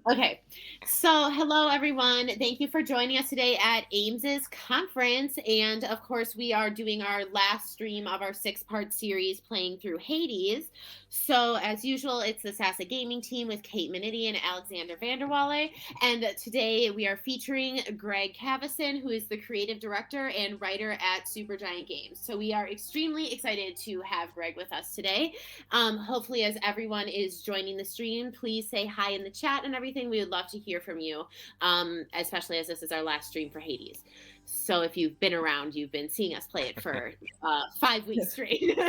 Okay, so hello everyone. Thank you for joining us today at Ames's conference. And of course, we are doing our last stream of our 6-part series playing through Hades. So, as usual, it's the SASA gaming team with Kate Minniti and Alexander Vandewalle. And today we are featuring Greg Kasavin, who is the creative director and writer at Supergiant Games. So, we are extremely excited to have Greg with us today. Hopefully, as everyone is joining the stream, please say hi in the chat and everything. We would love to hear from you, especially as this is our last stream for Hades. So if you've been around, you've been seeing us play it for 5 weeks straight.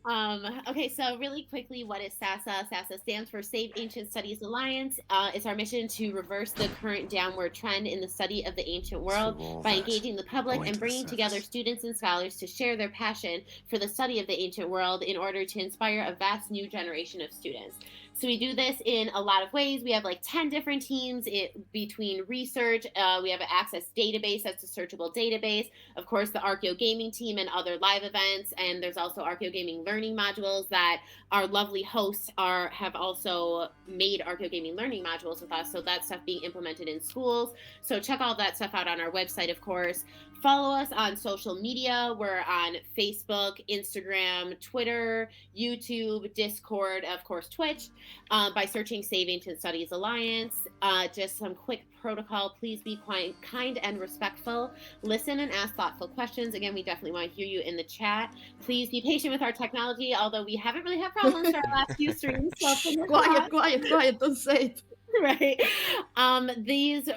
Okay, so really quickly, what is SASA? SASA stands for Save Ancient Studies Alliance. It's our mission to reverse the current downward trend in the study of the ancient world by engaging the public and bringing together students and scholars to share their passion for the study of the ancient world in order to inspire a vast new generation of students. So we do this in a lot of ways. We have like 10 different teams between research. We have an Access database that's a searchable database. Of course, the Archeo Gaming team and other live events. And there's also Archeo Gaming learning modules that our lovely hosts have also made Archeo Gaming learning modules with us. So that stuff being implemented in schools. So check all that stuff out on our website, of course. Follow us on social media. We're on Facebook, Instagram, Twitter, YouTube, Discord, of course, Twitch, by searching Save Ancient Studies Alliance. Just some quick protocol. Please be kind and respectful. Listen and ask thoughtful questions. Again, we definitely want to hear you in the chat. Please be patient with our technology, although we haven't really had problems for our last few streams. So Quiet, don't say it. Right. These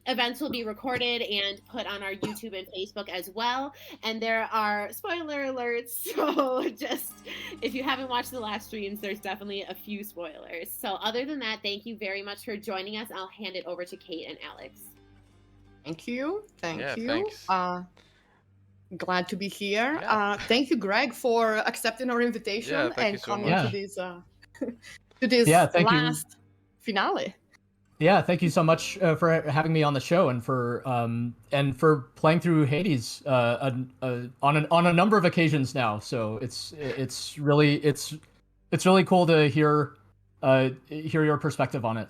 events will be recorded and put on our YouTube and Facebook as well. And there are spoiler alerts. So just if you haven't watched the last streams, there's definitely a few spoilers. So other than that, thank you very much for joining us. I'll hand it over to Kate and Alex. Thank you. Thank you. Thanks. Glad to be here. Yeah. Thank you, Greg, for accepting our invitation and coming to this last finale. Yeah, thank you so much for having me on the show and for playing through Hades on a number of occasions now. So it's really cool to hear your perspective on it.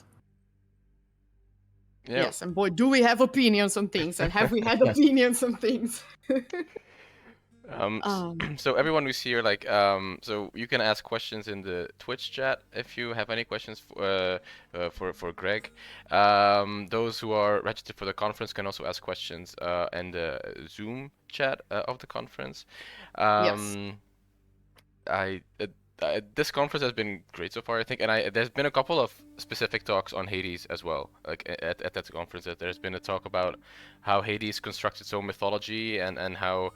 Yeah. Yes, and boy, do we have opinions on things, and have we had opinions on things? So everyone who's here, so you can ask questions in the Twitch chat if you have any questions for Greg. Those who are registered for the conference can also ask questions in the Zoom chat of the conference. Yes. This conference has been great so far, I think, and there's been a couple of specific talks on Hades as well. Like at that conference, there's been a talk about how Hades constructed so mythology and how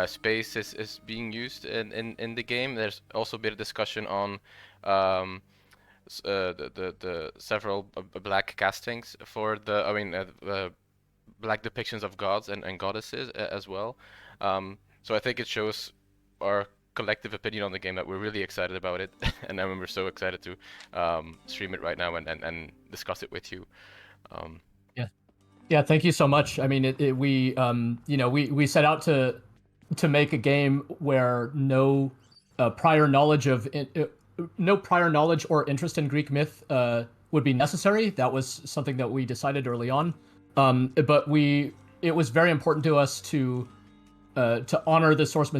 space is being used in the game. There's also been a discussion on the several black castings for black depictions of gods and goddesses as well. So I think it shows our collective opinion on the game that we're really excited about it, and then we're so excited to stream it right now and discuss it with you. Yeah, thank you so much. I mean, we set out to make a game where no prior knowledge or interest in Greek myth would be necessary. That was something that we decided early on, but it was very important to us to honor the source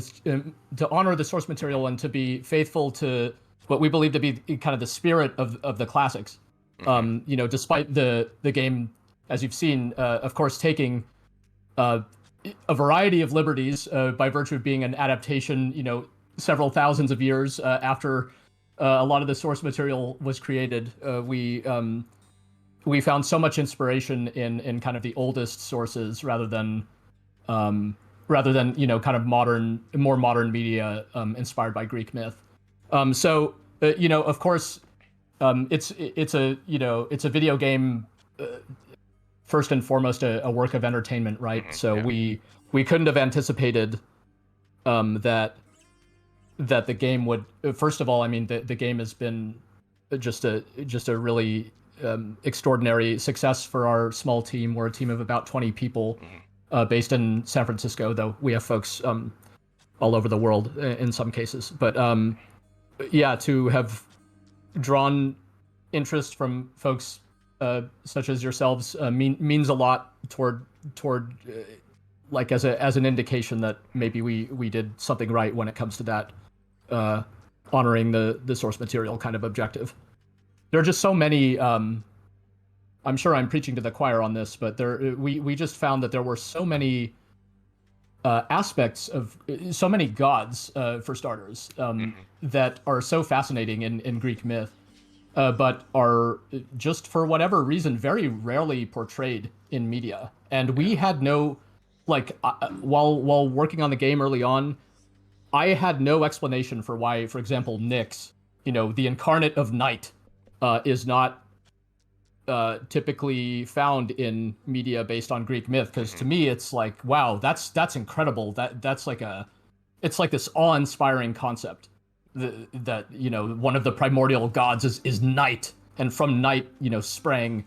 material and to be faithful to what we believe to be kind of the spirit of the classics. Mm-hmm. Despite the game, as you've seen, of course, taking a variety of liberties by virtue of being an adaptation, several thousands of years after a lot of the source material was created. We found so much inspiration in kind of the oldest sources rather than kind of more modern media inspired by Greek myth. Of course, it's a video game first and foremost a work of entertainment, right? Mm-hmm. So yeah. we couldn't have anticipated that the game would. First of all, I mean, the game has been just a really extraordinary success for our small team. We're a team of about 20 people. Mm-hmm. Based in San Francisco, though we have folks all over the world in some cases. But to have drawn interest from folks such as yourselves means a lot toward like as an indication that maybe we did something right when it comes to that honoring the source material kind of objective. There are just so many. I'm sure I'm preaching to the choir on this, but we just found that there were so many aspects of so many gods, for starters, that are so fascinating in Greek myth, but are just for whatever reason very rarely portrayed in media. And we had no, like, while working on the game early on, I had no explanation for why, for example, Nyx, the incarnate of night, is not typically found in media based on Greek myth, because to me it's like, wow, that's incredible. That's like it's like this awe-inspiring concept that one of the primordial gods is night, and from night sprang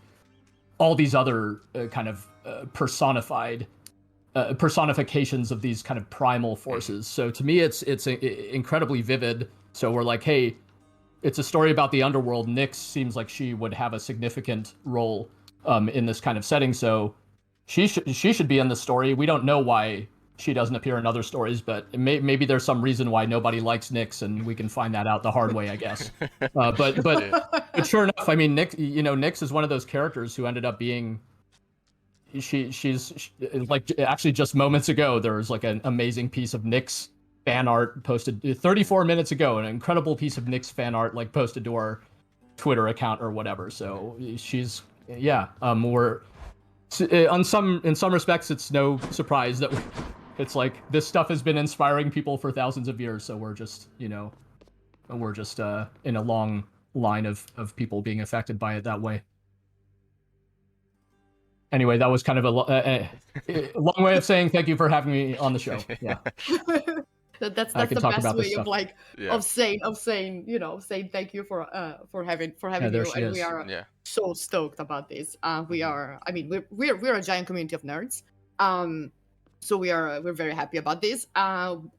all these other kind of personifications of these kind of primal forces. So to me it's incredibly vivid. So we're like, hey, it's a story about the underworld. Nyx seems like she would have a significant role in this kind of setting, so she should be in the story. We don't know why she doesn't appear in other stories, but maybe there's some reason why nobody likes Nyx, and we can find that out the hard way, I guess. But sure enough, I mean, Nyx is one of those characters who ended up being. She's like, actually just moments ago there was like an amazing piece of Nyx fan art posted 34 minutes ago, an incredible piece of Nyx fan art like posted to our Twitter account or whatever. So she's we're in some respects it's no surprise that it's like this stuff has been inspiring people for thousands of years, so we're just in a long line of people being affected by it that way. Anyway, that was kind of a long way of saying thank you for having me on the show. Yeah. That's the best way of like of saying thank you for having you, and we are so stoked about this. We're a giant community of nerds, so we're very happy about this.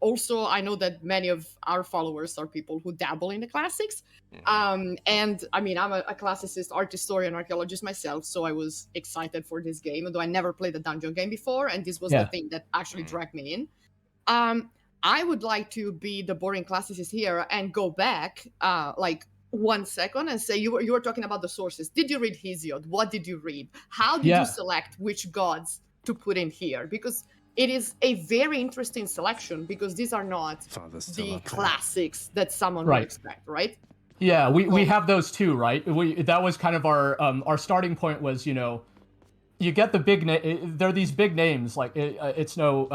Also, I know that many of our followers are people who dabble in the classics, and I mean, I'm a classicist, art historian, archaeologist myself, so I was excited for this game, although I never played a dungeon game before, and this was the thing that actually dragged me in. I would like to be the boring classicist here and go back like 1 second and say, you were talking about the sources. Did you read Hesiod? What did you read? How did you select which gods to put in here? Because it is a very interesting selection, because these are not the classics that someone would expect, right? Yeah, we have those too, right? That was kind of our starting point was, you get the big there are these big names, like it's no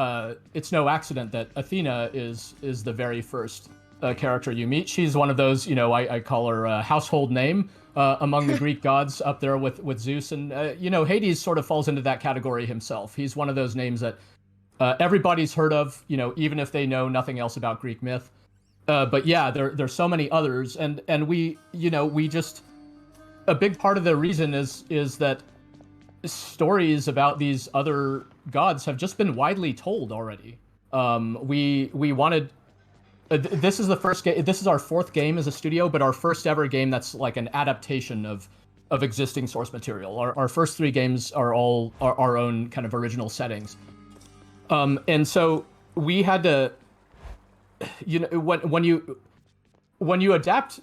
accident that Athena is the very first character you meet. She's one of those, I call her a household name among the Greek gods, up there with Zeus, and Hades sort of falls into that category himself. He's one of those names that everybody's heard of, even if they know nothing else about Greek myth. But yeah, there's so many others, and we just, a big part of the reason is that stories about these other gods have just been widely told already. We wanted. This is the first game. This is our fourth game as a studio, but our first ever game that's like an adaptation of existing source material. Our first three games are all our own kind of original settings. And so we had to, when you adapt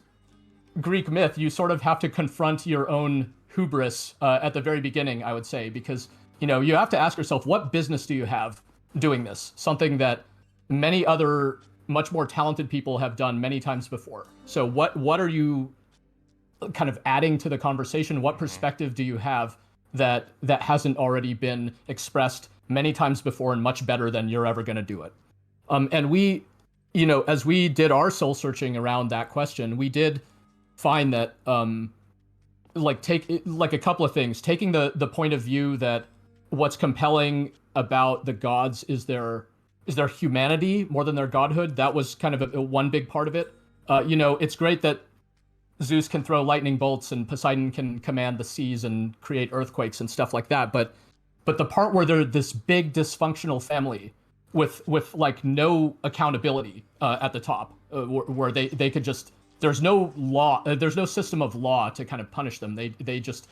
Greek myth, you sort of have to confront your own hubris at the very beginning, I would say, because you have to ask yourself, what business do you have doing this? Something that many other much more talented people have done many times before. So what are you kind of adding to the conversation? What perspective do you have that hasn't already been expressed many times before and much better than you're ever going to do it? And we, as we did our soul searching around that question, we did find that take a couple of things, taking the point of view that what's compelling about the gods is their humanity more than their godhood. That was kind of one big part of it. It's great that Zeus can throw lightning bolts and Poseidon can command the seas and create earthquakes and stuff like that, but the part where they're this big dysfunctional family with like no accountability at the top, where they could just, there's no law, there's no system of law to kind of punish them. They just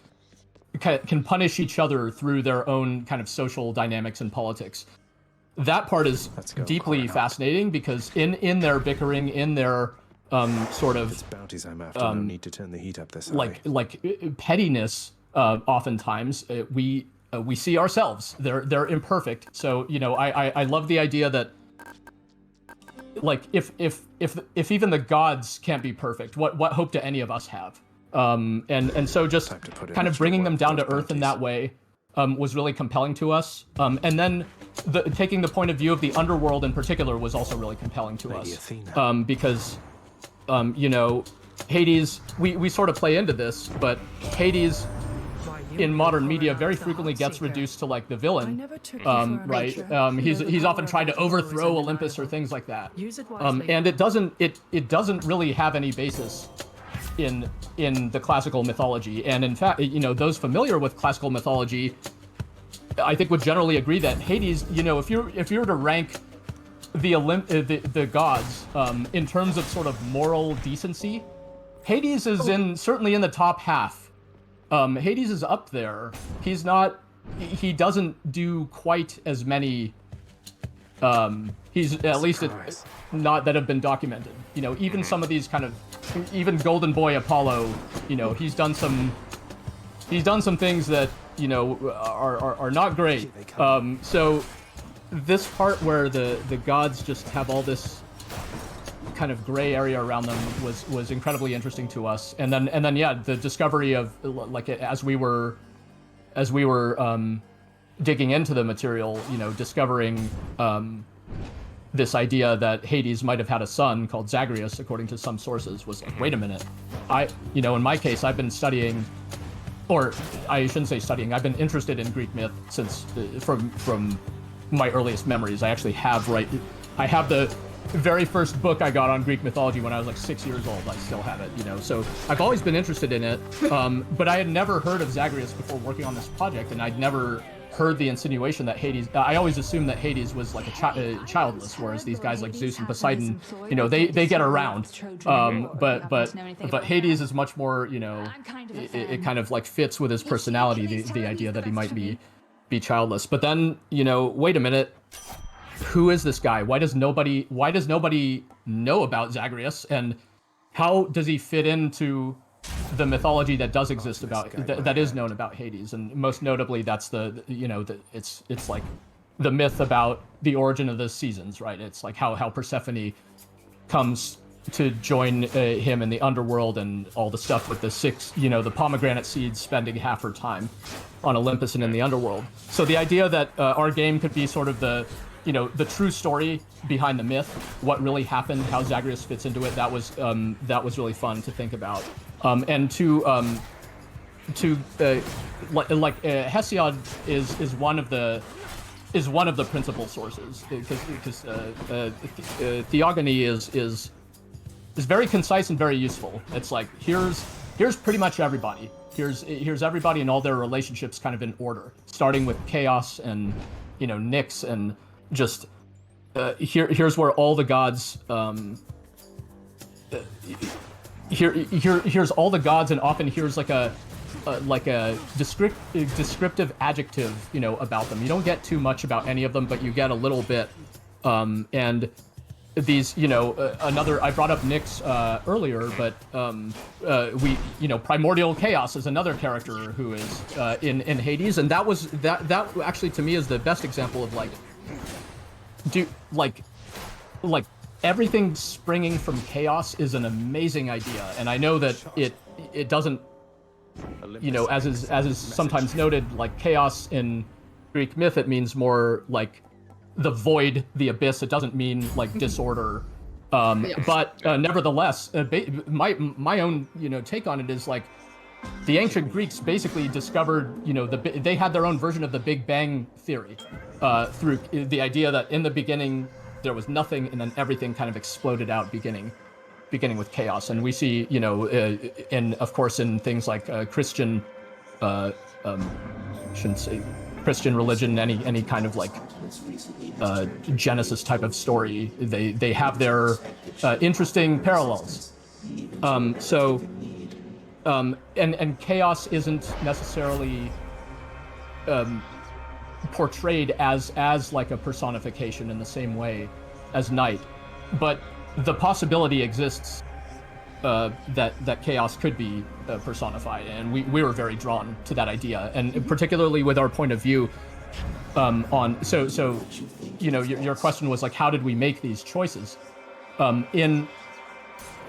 can punish each other through their own kind of social dynamics and politics. That part is deeply fascinating because in their bickering, in their sort of it's bounties I'm after. No need to turn the heat up this high. Like pettiness. Oftentimes we see ourselves. They're imperfect. So I love the idea that like if even the gods can't be perfect, what hope do any of us have? And so just kind of bringing them down to earth in that way was really compelling to us. And then taking the point of view of the underworld in particular was also really compelling to us. Because, Hades, we sort of play into this, but Hades in modern media very frequently gets reduced to like the villain, right? He's often tried to overthrow Olympus or things like that. And it doesn't really have any basis in the classical mythology. And in fact, those familiar with classical mythology, I think would generally agree that Hades, if you were to rank the gods in terms of sort of moral decency, Hades is certainly in the top half. Hades is up there. He doesn't do quite as many, he's at least not that have been documented. Even some of these kind of, even Golden Boy Apollo, he's done some things that, are not great. So this part where the gods just have all this kind of gray area around them was incredibly interesting to us. And then yeah, the discovery of like as we were digging into the material, discovering this idea that Hades might have had a son called Zagreus, according to some sources, was like, wait a minute. In my case, I've been studying, or I shouldn't say studying, I've been interested in Greek myth since from my earliest memories. I actually have the very first book I got on Greek mythology when I was like 6 years old. I still have it, so I've always been interested in it. But I had never heard of Zagreus before working on this project, and I'd never heard the insinuation that Hades, I always assumed that Hades was like childless, whereas these guys like Zeus and Poseidon, they get around. But Hades is much more, it kind of like fits with his personality, the idea that he might be childless. But then, wait a minute, who is this guy? Why does nobody know about Zagreus, and how does he fit into the mythology that does exist about that is known about Hades? And most notably, that's it's like the myth about the origin of the seasons, right? It's like how Persephone comes to join him in the underworld, and all the stuff with the the pomegranate seeds spending half her time on Olympus and in the underworld. So the idea that our game could be sort of the true story behind the myth, what really happened, how Zagreus fits into it, that was really fun to think about. And Hesiod is one of the principal sources, because theogony is very concise and very useful. It's like here's pretty much everybody. Here's everybody and all their relationships kind of in order, starting with Chaos and Nyx, and just here's where all the gods here's all the gods, and often here's like a descriptive adjective about them. You don't get too much about any of them, but you get a little bit. And these another, I brought up Nyx earlier, but Primordial Chaos is another character who is in Hades, and that actually to me is the best example of like everything springing from chaos is an amazing idea. And I know that it doesn't, as is sometimes noted, like chaos in Greek myth, it means more like the void, the abyss. It doesn't mean like disorder. But nevertheless, my own take on it is like the ancient Greeks basically discovered they had their own version of the Big Bang theory through the idea that in the beginning there was nothing, and then everything kind of exploded out, beginning with chaos. And we see, and of course in things like Christian, shouldn't say Christian religion, any kind of like Genesis type of story, they have their interesting parallels. So and chaos isn't necessarily portrayed as like a personification in the same way as night, but the possibility exists that chaos could be personified, and we were very drawn to that idea, and particularly with our point of view on so you know, your question was like, how did we make these choices?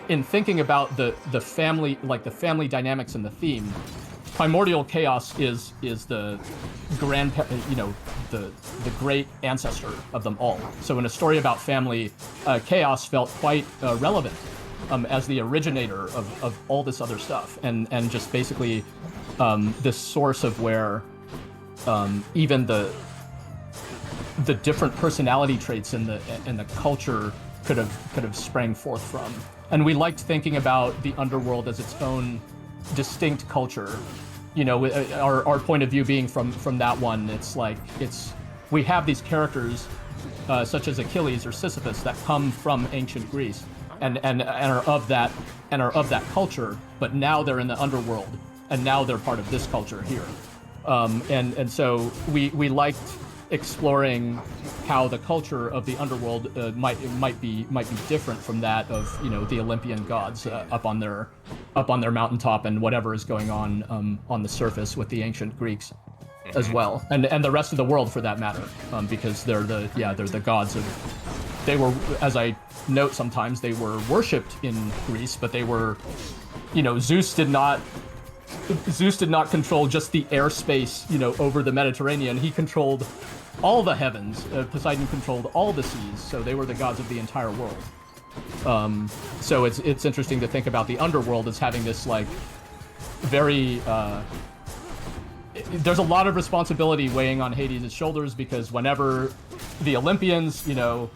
In thinking about the family, like the family dynamics and the theme, Primordial Chaos is the you know, the great ancestor of them all. So in a story about family, Chaos felt quite relevant as the originator of all this other stuff, and just basically this source of where even the different personality traits in the culture could have sprang forth from. And we liked thinking about the underworld as its own distinct culture. You know, our point of view being from that one, it's like we have these characters such as Achilles or Sisyphus that come from ancient Greece and are of that culture, but now they're in the underworld, and now they're part of this culture here. And so we liked exploring how the culture of the underworld might be different from that of, you know, the Olympian gods up on their mountaintop, and whatever is going on the surface with the ancient Greeks as well, and the rest of the world for that matter, because they're the gods of. They were, as I note sometimes, they were worshipped in Greece, but they were, you know, Zeus did not control just the airspace, you know, over the Mediterranean. He controlled all the heavens. Poseidon controlled all the seas, so they were the gods of the entire world. So it's interesting to think about the underworld as having this like very there's a lot of responsibility weighing on Hades' shoulders, because whenever the Olympians, you know,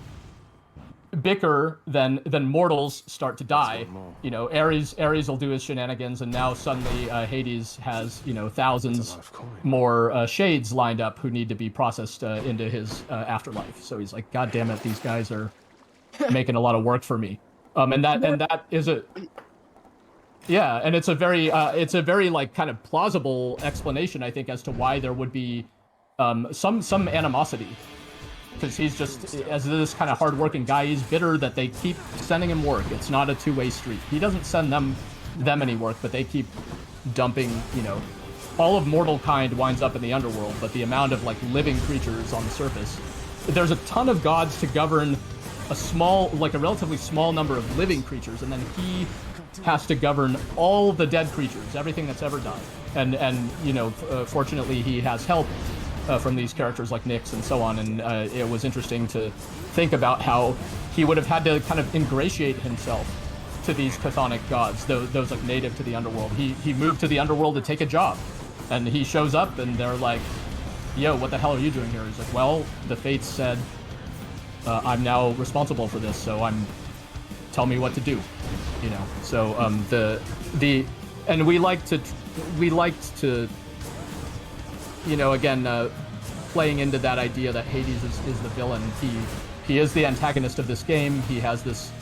bicker, then mortals start to die. You know, Ares will do his shenanigans, and now suddenly Hades has, you know, thousands more shades lined up who need to be processed into his afterlife. So he's like, God damn it, these guys are making a lot of work for me. And that is a and it's a very like kind of plausible explanation, I think, as to why there would be some animosity. Because he's just, as this kind of hardworking guy, he's bitter that they keep sending him work. It's not a two-way street. He doesn't send them any work, but they keep dumping, you know, all of mortal kind winds up in the underworld, but the amount of like living creatures on the surface, there's a ton of gods to govern a relatively small number of living creatures, and then he has to govern all the dead creatures, everything that's ever done. And you know, fortunately he has help from these characters like Nyx and so on, and it was interesting to think about how he would have had to kind of ingratiate himself to these chthonic gods, those like native to the underworld. He moved to the underworld to take a job, and he shows up and they're like, yo, what the hell are you doing here? He's like, well, the fates said I'm now responsible for this, so tell me what to do, you know. So and we liked to you know, again, playing into that idea that Hades is the villain. He is the antagonist of this game. He has this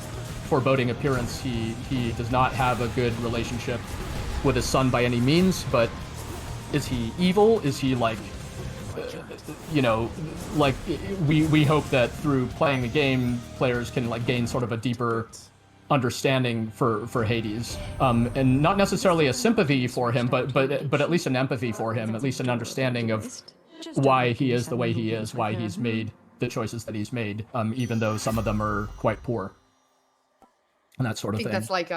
foreboding appearance. He does not have a good relationship with his son by any means, but is he evil? Is he like, you know, like we hope that through playing the game, players can like gain sort of a deeper understanding for Hades, and not necessarily a sympathy for him, but at least an empathy for him, at least an understanding of why he is the way he is, why he's made the choices that he's made, even though some of them are quite poor, and that sort of thing. I think that's like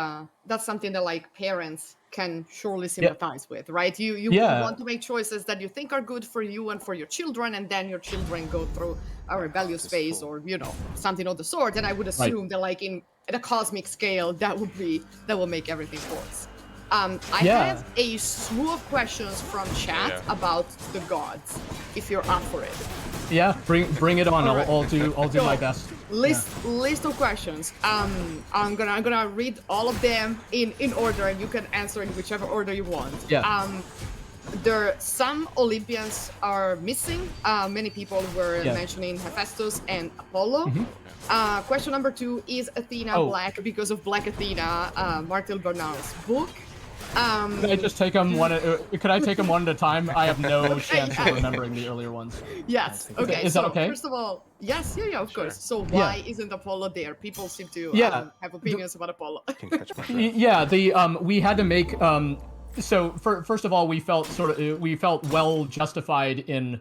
that's something that like parents can surely sympathize with, right? You want to make choices that you think are good for you and for your children, and then your children go through a rebellious phase or, you know, something of the sort. And I would assume that like at a cosmic scale, that will make everything worse. I have a slew of questions from chat about the gods, if you're up for it. Yeah, bring it on. Right. I'll do my best. List of questions. I'm gonna read all of them in order, and you can answer in whichever order you want. Yeah. Some Olympians are missing. Many people were mentioning Hephaestus and Apollo. Mm-hmm. Question number 2, is Athena black because of Black Athena, Martel Bernard's book? Can I just take them one? Could I take them one at a time? I have no chance of remembering the earlier ones. Yes. Okay. Is that okay? First of all, yes. Yeah. Of course. So why isn't Apollo there? People seem to have opinions about Apollo. Yeah. We had to make So first of all, we felt well justified in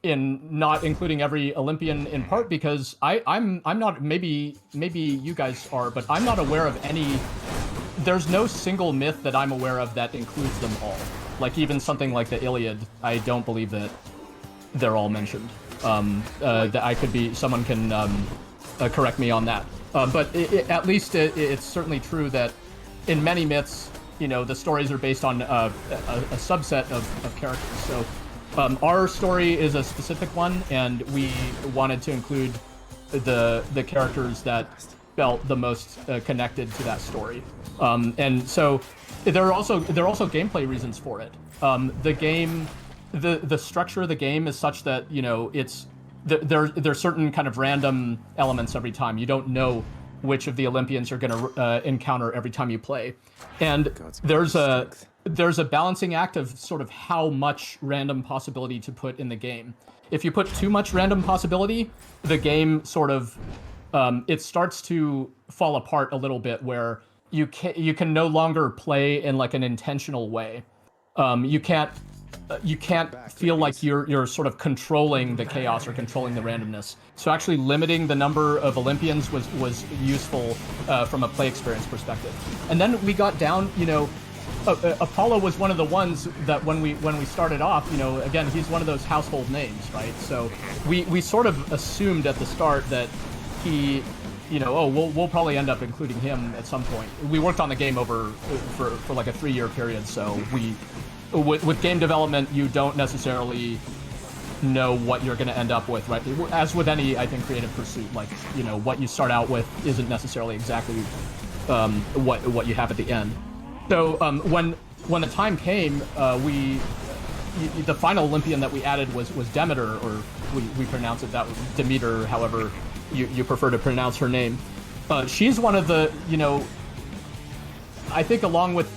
not including every Olympian in part because I'm not, maybe you guys are, but I'm not aware of any. There's no single myth that I'm aware of that includes them all. Like even something like the Iliad, I don't believe that they're all mentioned. That I could be, someone can correct me on that. But at least it's certainly true that in many myths, the stories are based on a subset of characters. So our story is a specific one, and we wanted to include the characters that felt the most connected to that story. And so there are also gameplay reasons for it. The game, the structure of the game is such that it's there's certain kind of random elements every time. You don't know which of the Olympians you're going to encounter every time you play, and there's a balancing act of sort of how much random possibility to put in the game. If you put too much random possibility, the game sort of it starts to fall apart a little bit, where you can no longer play in like an intentional way. You can't feel like you're sort of controlling the chaos or controlling the randomness. So actually limiting the number of Olympians was useful from a play experience perspective. And then we got down, Apollo was one of the ones that when we started off, again, he's one of those household names, right? So we sort of assumed at the start that he, we'll probably end up including him at some point. We worked on the game over for like a 3-year period, so with game development, you don't necessarily know what you're going to end up with, right? As with any, I think, creative pursuit, like, what you start out with isn't necessarily exactly what you have at the end. So when the time came, the final Olympian that we added was Demeter, or we pronounce it that way, Demeter, however you prefer to pronounce her name. She's one of the, I think along with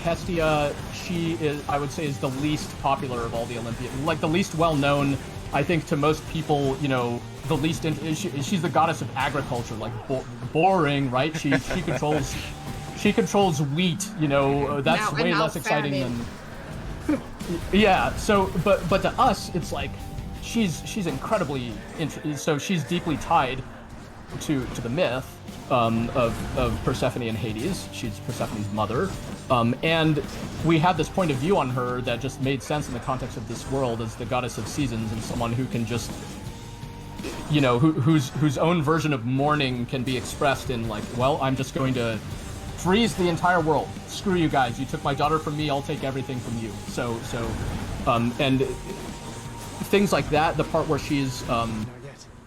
Hestia, she is, I would say, is the least popular of all the Olympians, like the least well-known, I think, to most people, the least, she's the goddess of agriculture, like boring, right? She controls wheat, that's way less exciting than... Yeah, so, but to us, it's like, she's incredibly, so she's deeply tied to the myth of Persephone and Hades. She's Persephone's mother. And we had this point of view on her that just made sense in the context of this world as the goddess of seasons, and someone who can just, whose own version of mourning can be expressed in like, well, I'm just going to freeze the entire world. Screw you guys. You took my daughter from me. I'll take everything from you. So, and things like that. The part where she's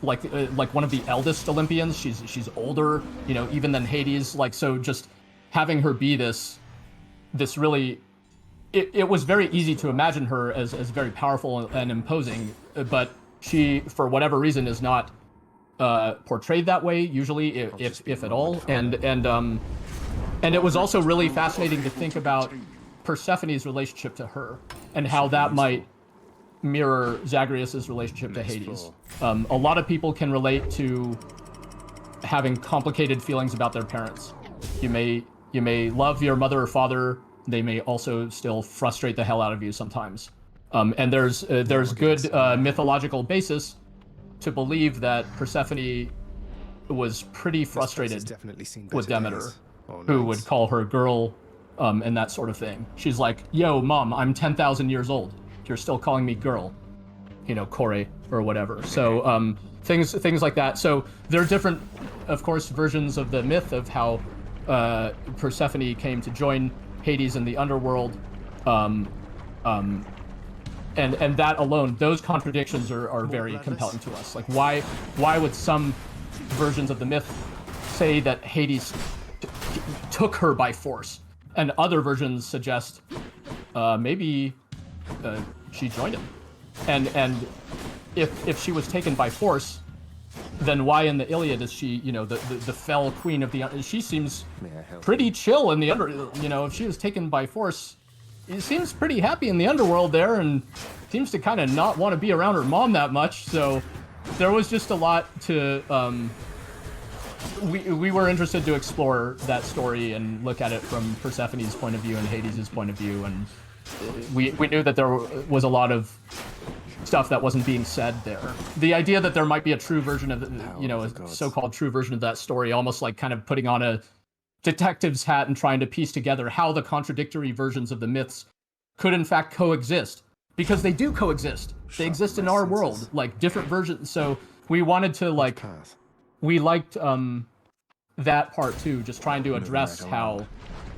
like one of the eldest Olympians. She's older, even than Hades. Like, so just having her be this really, it was very easy to imagine her as very powerful and imposing, but she, for whatever reason, is not portrayed that way usually, if at all. And it was also really fascinating to think about Persephone's relationship to her and how that might mirror Zagreus's relationship to Hades. A lot of people can relate to having complicated feelings about their parents. You may love your mother or father. They may also still frustrate the hell out of you sometimes. And there's good mythological basis to believe that Persephone was pretty frustrated with Demeter, who would call her girl, and that sort of thing. She's like, yo, mom, I'm 10,000 years old. You're still calling me girl, Kore or whatever. So things like that. So there are different, of course, versions of the myth of how Persephone came to join Hades in the underworld. And that alone, those contradictions are very compelling to us. Like, why would some versions of the myth say that Hades took her by force, and other versions suggest maybe she joined him, and if she was taken by force, then why in the Iliad is she, the fell queen of the... She seems pretty chill in the if she was taken by force, it seems pretty happy in the underworld there, and seems to kind of not want to be around her mom that much. So there was just a lot to... We were interested to explore that story and look at it from Persephone's point of view and Hades' point of view, and we knew that there was a lot of stuff that wasn't being said there. The idea that there might be a true version of, a so-called true version of that story, almost like kind of putting on a detective's hat and trying to piece together how the contradictory versions of the myths could in fact coexist. Because they do coexist. They exist in our world, like different versions. So we wanted to we liked that part too, just trying to address how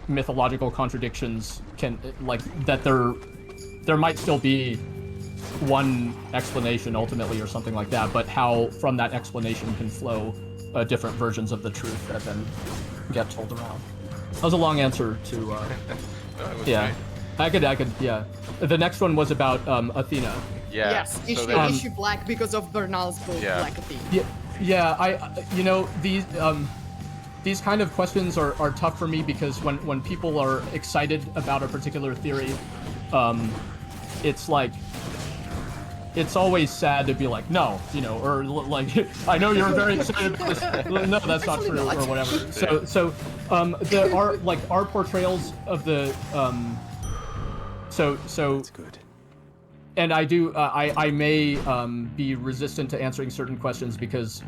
mythological contradictions can, that there might still be one explanation ultimately or something like that, but how from that explanation can flow different versions of the truth that then get told around. That was a long answer to yeah. Great. I could yeah. The next one was about Athena. Yeah. Yes, issue black because of Bernal's book, Black Athena. Yeah, these kind of questions are tough for me because when people are excited about a particular theory, it's like, it's always sad to be like, no, or like, I know you're very excited about this. No, that's not true, or whatever. So our portrayals of the, so. That's good. And I do, I may be resistant to answering certain questions because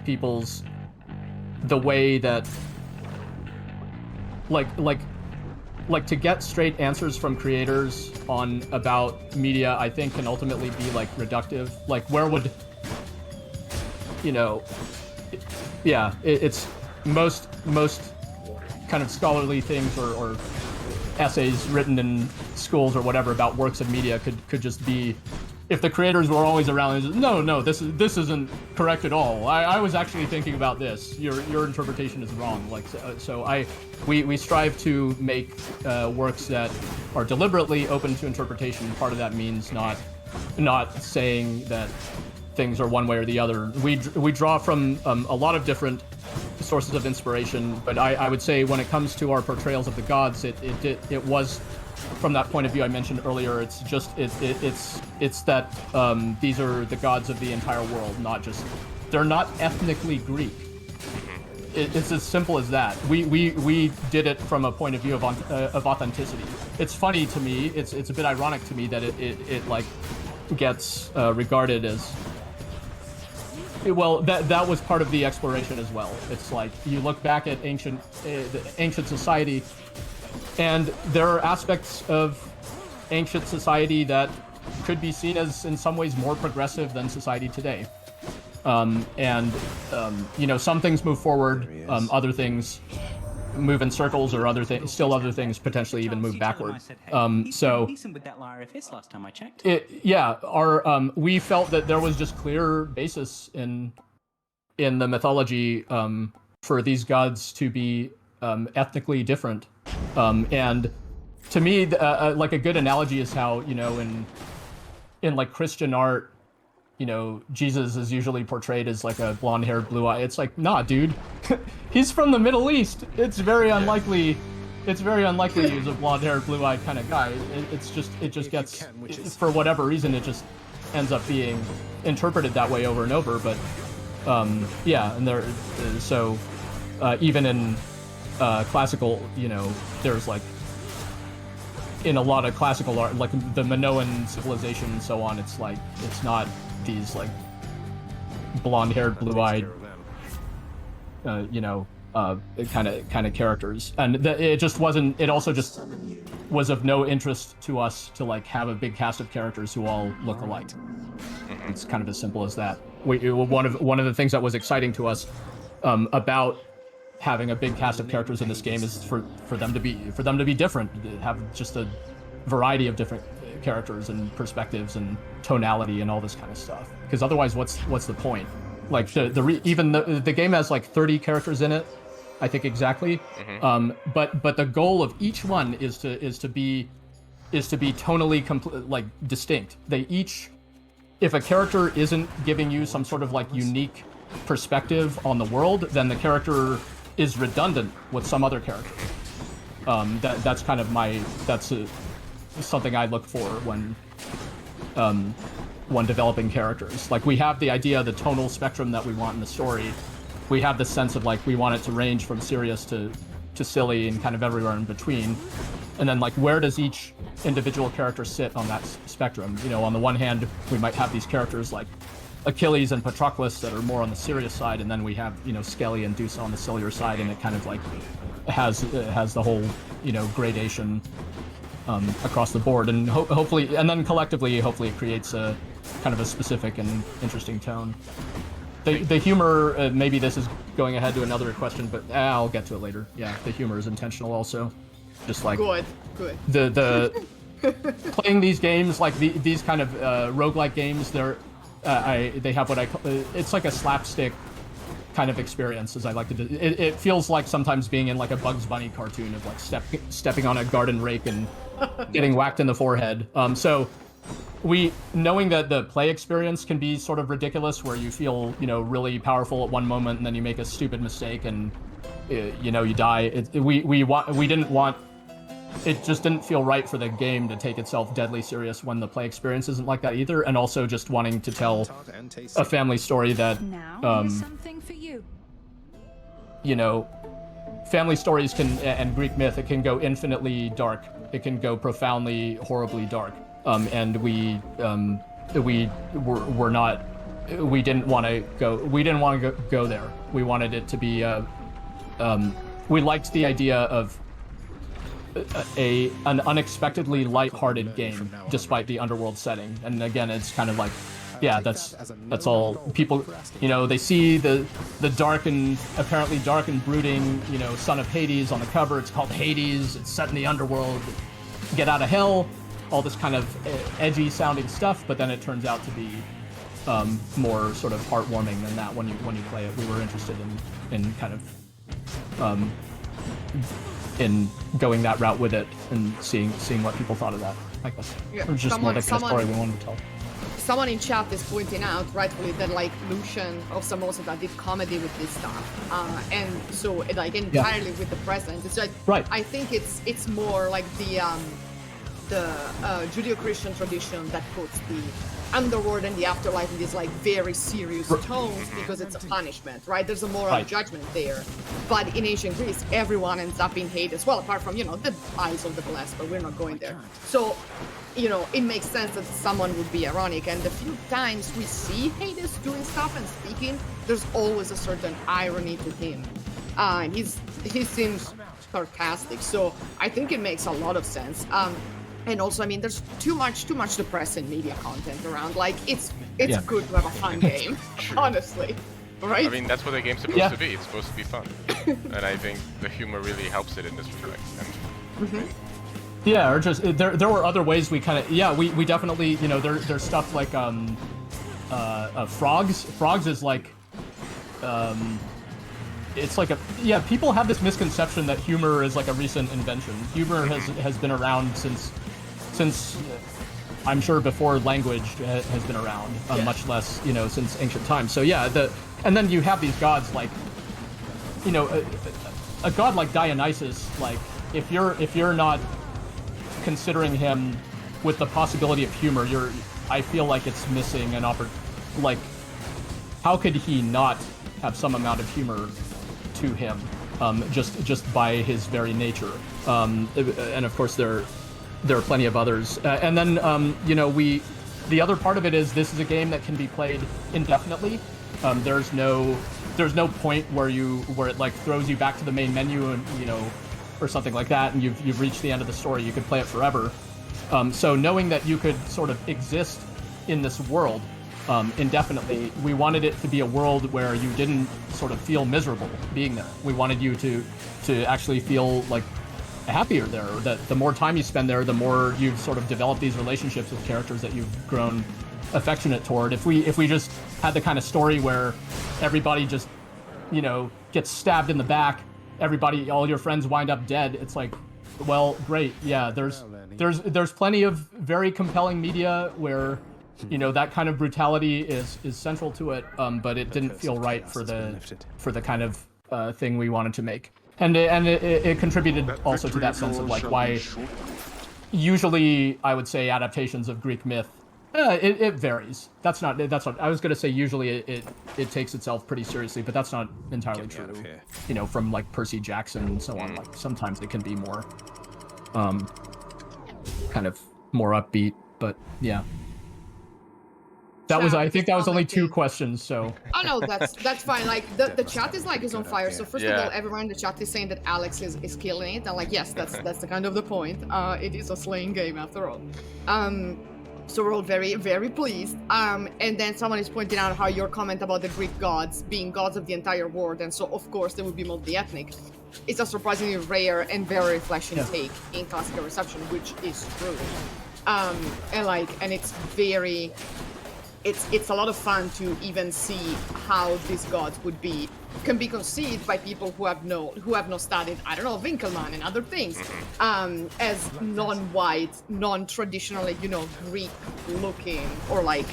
the way that, like to get straight answers from creators about media, I think can ultimately be like reductive. Like where would, it's most kind of scholarly things or essays written in schools or whatever about works of media could just be, if the creators were always around, just, no, this isn't correct at all. I was actually thinking about this. Your interpretation is wrong. Like we strive to make works that are deliberately open to interpretation. Part of that means not saying that things are one way or the other. We draw from a lot of different sources of inspiration, but I would say when it comes to our portrayals of the gods, it was, from that point of view I mentioned earlier, it's just it's that these are the gods of the entire world, they're not ethnically Greek. It's as simple as that. We did it from a point of view of authenticity. It's funny to me, it's a bit ironic to me that it like gets regarded as, well, that was part of the exploration as well. It's like you look back at ancient society, and there are aspects of ancient society that could be seen as in some ways more progressive than society today. Some things move forward, other things move in circles, or other things potentially even move backward. Decent with that RFS last time I checked. We felt that there was just clear basis in the mythology for these gods to be ethnically different. And to me, like a good analogy is how, in like Christian art, Jesus is usually portrayed as like a blonde-haired, blue-eyed. It's like, nah, dude, he's from the Middle East. It's very unlikely. It's very unlikely he's a blonde-haired, blue-eyed kind of guy. It just gets, for whatever reason, it just ends up being interpreted that way over and over. But and there, even in classical, there's like, in a lot of classical art, like the Minoan civilization and so on, it's like, it's not these like blonde-haired, blue-eyed, kind of characters, and it just wasn't. It also just was of no interest to us to like have a big cast of characters who all look alike. It's kind of as simple as that. One of the things that was exciting to us about having a big cast of characters in this game is for them to be different, to have just a variety of different characters and perspectives and tonality and all this kind of stuff. Because otherwise, what's the point? Like even the game has like 30 characters in it, I think exactly. Mm-hmm. But the goal of each one is to be tonally distinct. They each, if a character isn't giving you some sort of like unique perspective on the world, then the character is redundant with some other character. That's kind of something I look for when developing characters. Like, we have the idea of the tonal spectrum that we want in the story. We have the sense of like we want it to range from serious to silly and kind of everywhere in between. And then like, where does each individual character sit on that spectrum? You know, on the one hand, we might have these characters like Achilles and Patroclus that are more on the serious side, and then we have, you know, Skelly and Deuce on the sillier side, and it kind of like has the whole, you know, gradation across the board, and hopefully, and then collectively, hopefully it creates a kind of a specific and interesting tone. The humor, maybe this is going ahead to another question, but I'll get to it later. Yeah, the humor is intentional also. Just like good. The playing these games, like these kind of roguelike games, they have what I call, it's like a slapstick kind of experience, as I like to do. It feels like sometimes being in like a Bugs Bunny cartoon of like stepping on a garden rake and getting whacked in the forehead. So knowing that the play experience can be sort of ridiculous, where you feel, you know, really powerful at one moment and then you make a stupid mistake and you know, you die. We didn't want. It just didn't feel right for the game to take itself deadly serious when the play experience isn't like that either, and also just wanting to tell a family story that, something for you. You know, family stories and Greek myth, it can go infinitely dark. It can go profoundly, horribly dark. And we didn't want to go there. We wanted it to be, we liked the idea of an unexpectedly lighthearted game, despite the underworld setting. And again, it's kind of like, yeah, that's all people, you know, they see the dark and apparently dark and brooding, you know, son of Hades on the cover. It's called Hades. It's set in the underworld. Get out of hell. All this kind of edgy sounding stuff, but then it turns out to be more sort of heartwarming than that when you play it. We were interested in kind of in going that route with it and seeing what people thought of that, I guess. Yeah, it was just more like a story we wanted to tell. Someone in chat is pointing out, rightfully, that like Lucian of Samosata did comedy with this stuff, and so like entirely with the present. It's like, right. I think it's more like the Judeo-Christian tradition that puts the underworld and the afterlife in these like very serious tones because it's a punishment, right? There's a moral judgment there. But in ancient Greece, everyone ends up in Hades, well, apart from, you know, the eyes of the blessed, but we're not going there. So, you know, it makes sense that someone would be ironic, and the few times we see Hades doing stuff and speaking, there's always a certain irony to him. He seems sarcastic, so I think it makes a lot of sense. And also, I mean, there's too much depressing media content around. Like, it's good to have a fun game, honestly, right? I mean, that's what the game's supposed to be. It's supposed to be fun, and I think the humor really helps it in this respect. Yeah, or just there were other ways we kind of we definitely, you know, there's stuff like frogs. Frogs is like it's like people have this misconception that humor is like a recent invention. Humor has been around since I'm sure before language has been around, much less, you know, since ancient times. So and then you have these gods like, you know, a god like Dionysus. Like, if you're not considering him with the possibility of humor, I feel like it's missing an like, how could he not have some amount of humor to him, just by his very nature? And of course there are plenty of others. And then you know, the other part of it is this is a game that can be played indefinitely. There's no point where it like throws you back to the main menu and, you know, or something like that, and you've reached the end of the story. You could play it forever. So knowing that you could sort of exist in this world indefinitely, we wanted it to be a world where you didn't sort of feel miserable being there. We wanted you to actually feel like happier there, or that the more time you spend there, the more you've sort of developed these relationships with characters that you've grown affectionate toward. If we just had the kind of story where everybody just, you know, gets stabbed in the back, all your friends wind up dead, it's like, well, great, yeah, there's plenty of very compelling media where You know, that kind of brutality is central to it, but it didn't feel right for the kind of thing we wanted to make. And it contributed also to that sense of like why usually I would say adaptations of Greek myth, it varies. That's not I was going to say usually it takes itself pretty seriously, but that's not entirely true. You know, from like Percy Jackson and so on, like sometimes it can be more kind of more upbeat, but yeah. That was, I think that was only 2 questions, so. Oh no, that's fine. Like the chat is on fire. So first of all, everyone in the chat is saying that Alex is killing it, and like yes, that's the kind of the point. It is a slaying game after all. So we're all very, very pleased. And then someone is pointing out how your comment about the Greek gods being gods of the entire world, and so of course they would be multi-ethnic. It's a surprisingly rare and very refreshing take in classical reception, which is true. And it's very. It's a lot of fun to even see how these gods can be conceived by people who have not studied, I don't know, Winkelmann and other things, as non-white, non-traditionally, Greek looking, or like,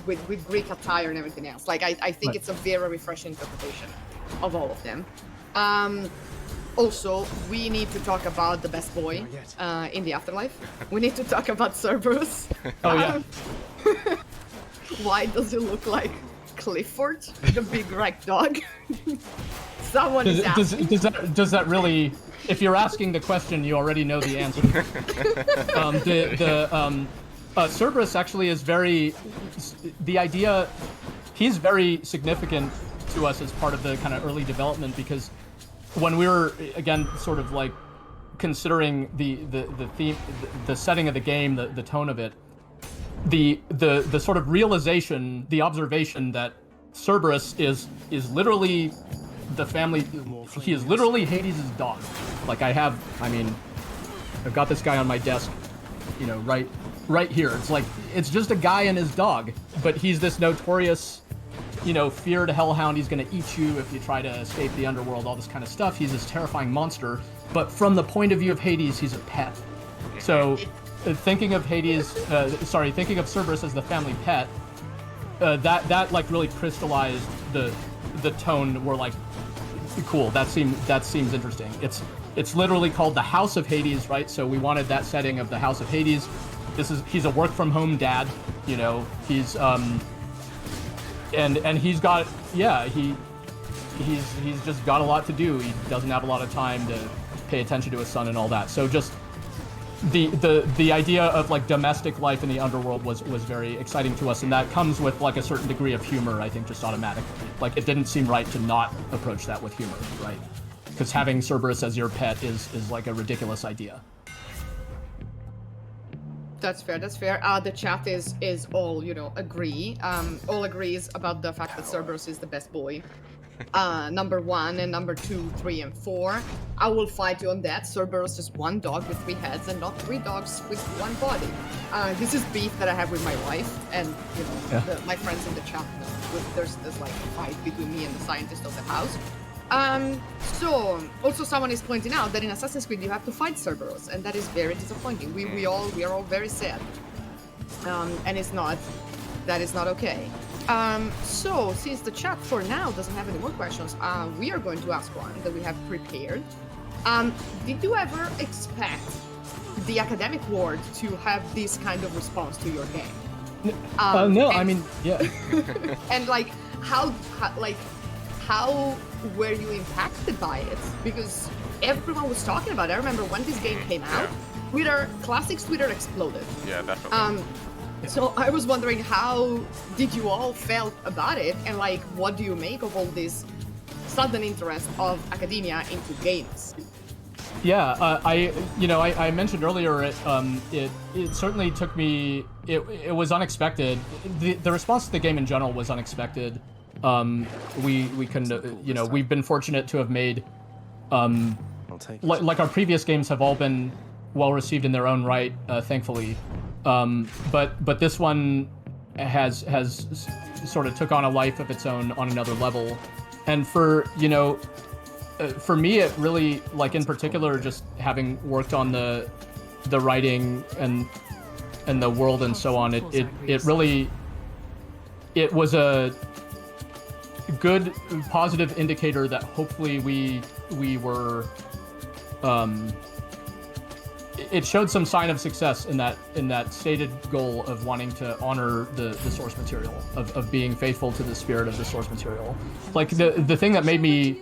with Greek attire and everything else. Like, I think it's a very refreshing interpretation of all of them. Also, we need to talk about the best boy in the afterlife. We need to talk about Cerberus. Oh, yeah. Why does it look like Clifford, the big red dog? Someone is asking. Does that really... If you're asking the question, you already know the answer. Cerberus actually is very... The idea... He's very significant to us as part of the kind of early development, because when we were, again, sort of like considering the theme, the setting of the game, the tone of it, the sort of realization, the observation that Cerberus is literally the family, he is literally Hades' dog. Like I've got this guy on my desk, right here. It's like, it's just a guy and his dog, but he's this notorious, feared hellhound. He's going to eat you if you try to escape the underworld, all this kind of stuff. He's this terrifying monster, but from the point of view of Hades, he's a pet. So thinking of Cerberus as the family pet, that like really crystallized the tone. We're like, cool, that seems interesting. It's literally called the House of Hades, right? So we wanted that setting of the House of Hades. He's a work from home dad, he's and he's got, he's just got a lot to do. He doesn't have a lot of time to pay attention to his son and all that. So just the idea of like domestic life in the underworld was very exciting to us, and that comes with like a certain degree of humor, I think, just automatically. Like it didn't seem right to not approach that with humor, right? Because having Cerberus as your pet is like a ridiculous idea. That's fair. The chat is all, agree. All agrees about the fact that Cerberus is the best boy. Number 1 and number 2, 3, and 4. I will fight you on that. Cerberus is one dog with 3 heads and not 3 dogs with 1 body. This is beef that I have with my wife, and my friends in the chat know. There's like a fight between me and the scientist of the house. So also someone is pointing out that in Assassin's Creed you have to fight Cerberus, and that is very disappointing. We are all very sad. And that is not okay. So since the chat for now doesn't have any more questions, we are going to ask one that we have prepared. Did you ever expect the academic world to have this kind of response to your game? No, I mean, yeah. And like, how were you impacted by it? Because everyone was talking about it. I remember when this game came out, Classics Twitter exploded. Yeah, definitely. So I was wondering, how did you all felt about it, and like, what do you make of all this sudden interest of academia into games? Yeah, I mentioned earlier it certainly took me. It was unexpected. The response to the game in general was unexpected. We can we've been fortunate to have made like our previous games have all been well received in their own right, thankfully. But this one has sort of took on a life of its own on another level, and for me it really, like in particular, just having worked on the writing and the world and so on, it really, it was a good positive indicator that hopefully we were, it showed some sign of success in that stated goal of wanting to honor the source material, of being faithful to the spirit of the source material. Like the thing that made me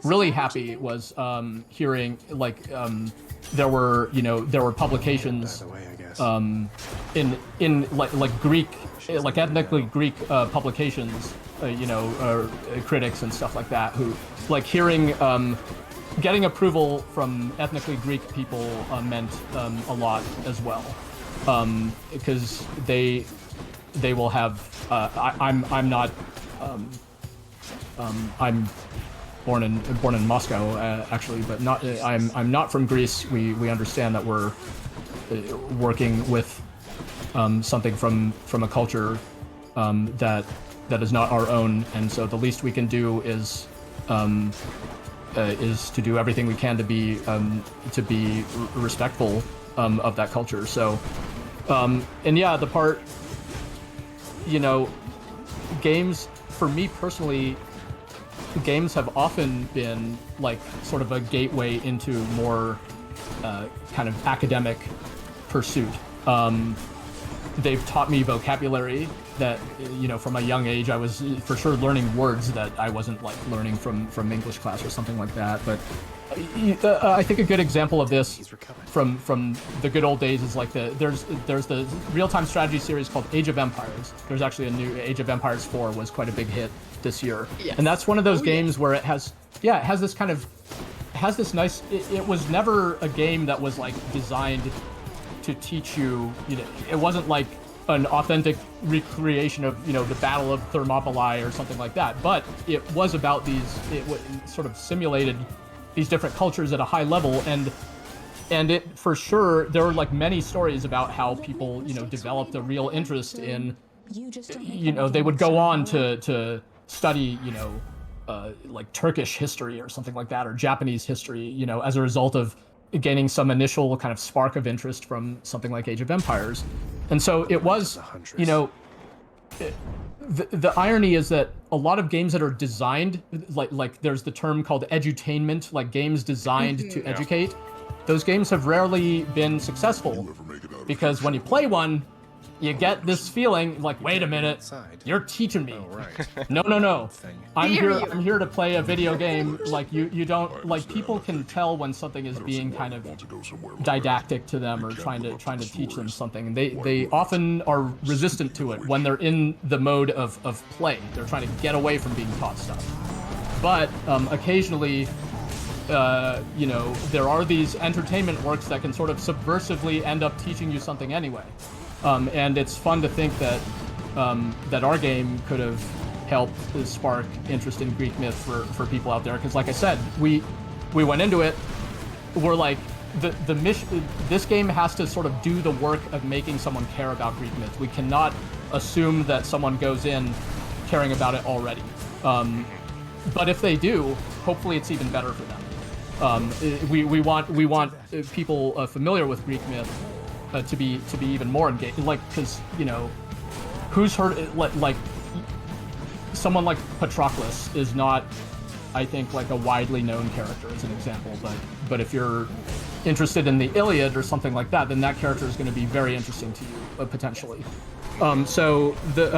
really happy was hearing like there were publications in like Greek, like ethnically Greek publications, critics and stuff like that, who like hearing getting approval from ethnically Greek people meant a lot as well, because they will have. I'm not. I'm born in Moscow actually, but not. I'm not from Greece. We understand that we're working with something from a culture that is not our own, and so the least we can do is to do everything we can to be respectful of that culture. So, and yeah, the part, games, for me personally, games have often been like sort of a gateway into more kind of academic pursuit. They've taught me vocabulary that, from a young age, I was for sure learning words that I wasn't like learning from English class or something like that. But I think a good example of this from the good old days is like there's the real-time strategy series called Age of Empires. There's actually a new Age of Empires 4 was quite a big hit this year. Yes. And that's one of those games where it has this kind of, has this nice, it was never a game that was like designed to teach you, it wasn't like an authentic recreation of, the Battle of Thermopylae or something like that, but it was about it sort of simulated these different cultures at a high level, and it for sure, there were like many stories about how people, developed a real interest in, they would go on to study, like Turkish history or something like that, or Japanese history, as a result of gaining some initial kind of spark of interest from something like Age of Empires. And so it was, the irony is that a lot of games that are designed, like there's the term called edutainment, like games designed to educate, those games have rarely been successful, because when you play one, you get this feeling like, wait a minute, you're teaching me. Oh, right. No. I'm here to play a video game. Like you don't, like, people can tell when something is being kind of didactic to them or trying to teach them something. And they often are resistant to it when they're in the mode of play. They're trying to get away from being taught stuff. But occasionally, there are these entertainment works that can sort of subversively end up teaching you something anyway. And it's fun to think that that our game could have helped spark interest in Greek myth for people out there. Because, like I said, we went into it. We're like the mission. This game has to sort of do the work of making someone care about Greek myth. We cannot assume that someone goes in caring about it already. But if they do, hopefully it's even better for them. We want people familiar with Greek myth to be even more engaged, like, because who's heard like someone like Patroclus is not, I think, like a widely known character as an example, but if you're interested in the Iliad or something like that, then that character is going to be very interesting to you potentially. So there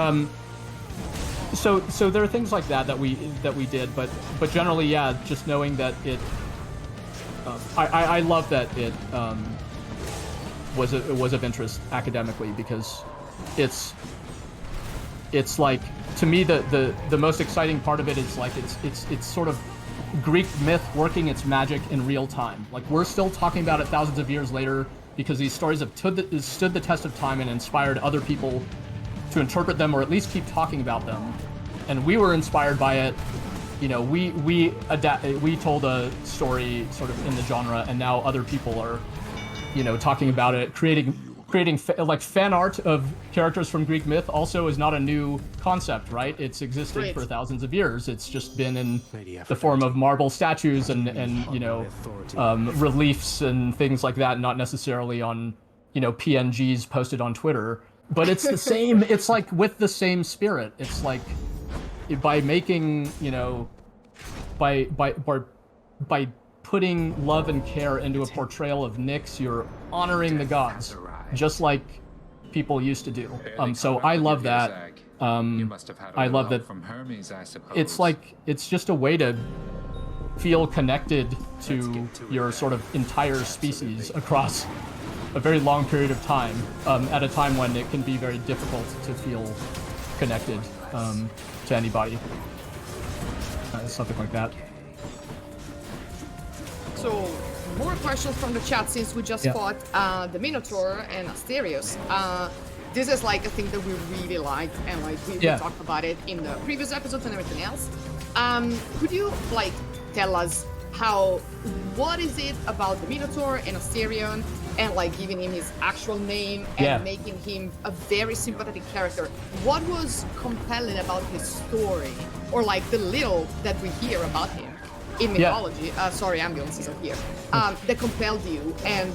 are things like that we did, but generally, yeah, just knowing that it, I love that it was of interest academically, because it's like, to me, the most exciting part of it is like it's sort of Greek myth working its magic in real time. Like, we're still talking about it thousands of years later because these stories have stood the test of time and inspired other people to interpret them, or at least keep talking about them. And we were inspired by it. We told a story sort of in the genre, and now other people are talking about it, creating like fan art of characters from Greek myth also is not a new concept, right? It's existed for thousands of years. It's just been in the form of marble statues and reliefs and things like that, not necessarily on PNGs posted on Twitter. But it's the same. It's like with the same spirit. It's like by making by putting love and care into a portrayal of Nyx, you're honoring the gods, just like people used to do. So I love that. I love that. From Hermes, I suppose. It's just a way to feel connected to your sort of entire species across a very long period of time, at a time when it can be very difficult to feel connected to anybody. Something like that. So, more questions from the chat since we just fought the Minotaur and Asterius. This is like a thing that we really liked, and like we talked about it in the previous episodes and everything else. Could you like tell us what is it about the Minotaur and Asterion, and like giving him his actual name and making him a very sympathetic character? What was compelling about his story, or like the little that we hear about him in mythology? Sorry, ambulances are here. That compelled you, and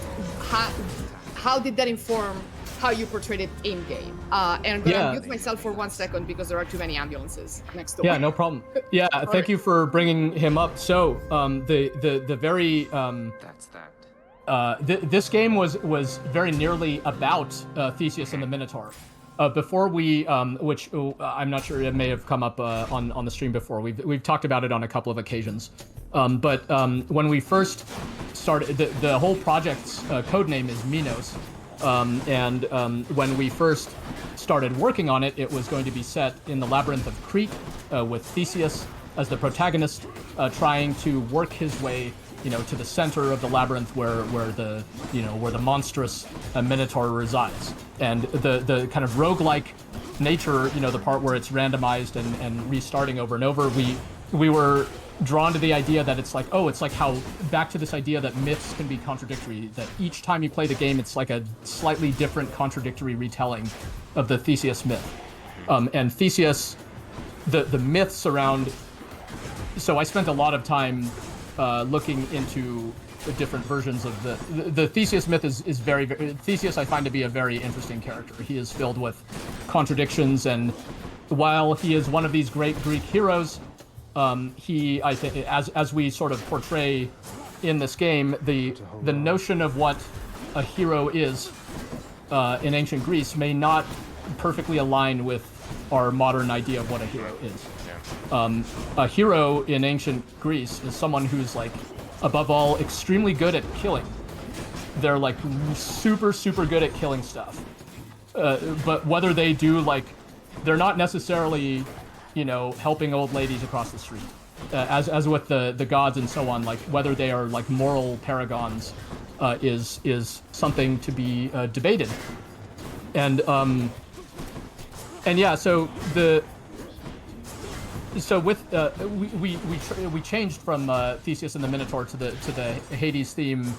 how did that inform how you portrayed it in game? And I'm gonna mute myself for 1 second because there are too many ambulances next door. Yeah, no problem. Yeah, thank you for bringing him up. So the very That's that. this game was very nearly about Theseus and the Minotaur. Before we, which I'm not sure it may have come up on the stream before. We've talked about it on a couple of occasions. But when we first started, the whole project's code name is Minos. And when we first started working on it, it was going to be set in the labyrinth of Crete, with Theseus as the protagonist, trying to work his way, to the center of the labyrinth where the monstrous Minotaur resides. And the kind of roguelike nature, the part where it's randomized and restarting over and over, we were drawn to the idea that it's like how back to this idea that myths can be contradictory, that each time you play the game it's like a slightly different contradictory retelling of the Theseus myth. And Theseus, the myths around, so I spent a lot of time looking into the different versions of the Theseus myth is very, very, Theseus I find to be a very interesting character. He is filled with contradictions, and while he is one of these great Greek heroes, he, I think, as we sort of portray in this game, the notion of what a hero is in ancient Greece may not perfectly align with our modern idea of what a hero is. A hero in ancient Greece is someone who's like, above all, extremely good at killing. They're like super, super good at killing stuff. But whether they do they're not necessarily helping old ladies across the street. As with the gods and so on, whether they are moral paragons is something to be debated. And yeah, so we changed from Theseus and the Minotaur to the Hades theme,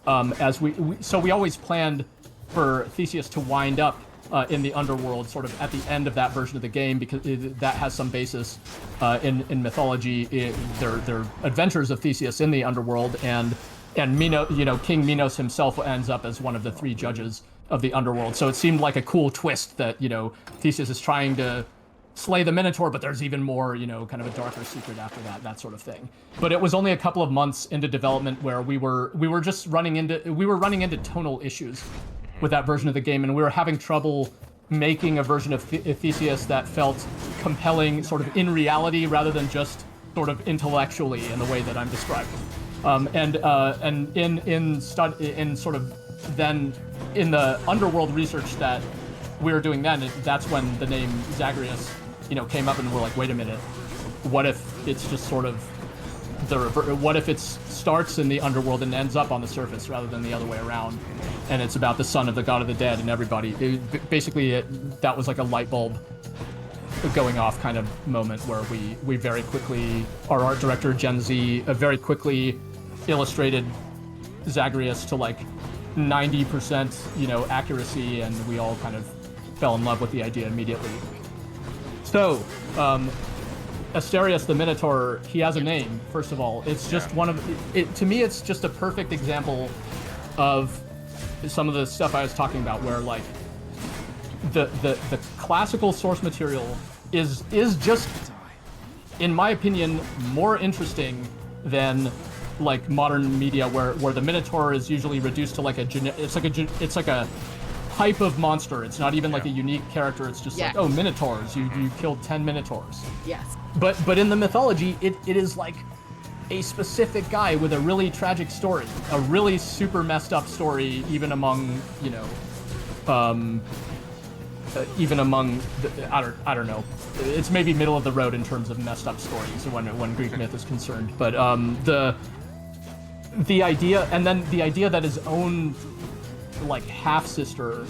as we always planned for Theseus to wind up in the underworld, sort of at the end of that version of the game, because that has some basis in mythology. They're adventures of Theseus in the underworld, and King Minos himself ends up as one of the 3 judges of the underworld. So it seemed like a cool twist that Theseus is trying to slay the Minotaur, but there's even more, kind of a darker secret after that sort of thing. But it was only a couple of months into development where we were running into tonal issues with that version of the game, and we were having trouble making a version of Theseus that felt compelling sort of in reality rather than just sort of intellectually in the way that I'm describing. And in sort of then in the underworld research that we were doing then, that's when the name Zagreus, came up, and we're like, wait a minute, what if it's just sort of what if it starts in the underworld and ends up on the surface rather than the other way around, and it's about the son of the god of the dead and everybody. That was like a light bulb going off kind of moment where we very quickly, our art director Gen Z very quickly illustrated Zagreus to 90% accuracy, and we all kind of fell in love with the idea immediately. So Asterius the Minotaur, he has a name, first of all. It's just to me, it's just a perfect example of some of the stuff I was talking about, where like the classical source material is just, in my opinion, more interesting than like modern media, where the Minotaur is usually reduced to like it's like a type of monster. It's not even like a unique character. It's just like, oh, Minotaurs. You killed 10 Minotaurs. Yes. But in the mythology, it is like a specific guy with a really tragic story, a really super messed up story, even among I don't know. It's maybe middle of the road in terms of messed up stories when Greek myth is concerned. But the idea, and then the idea that his own like half sister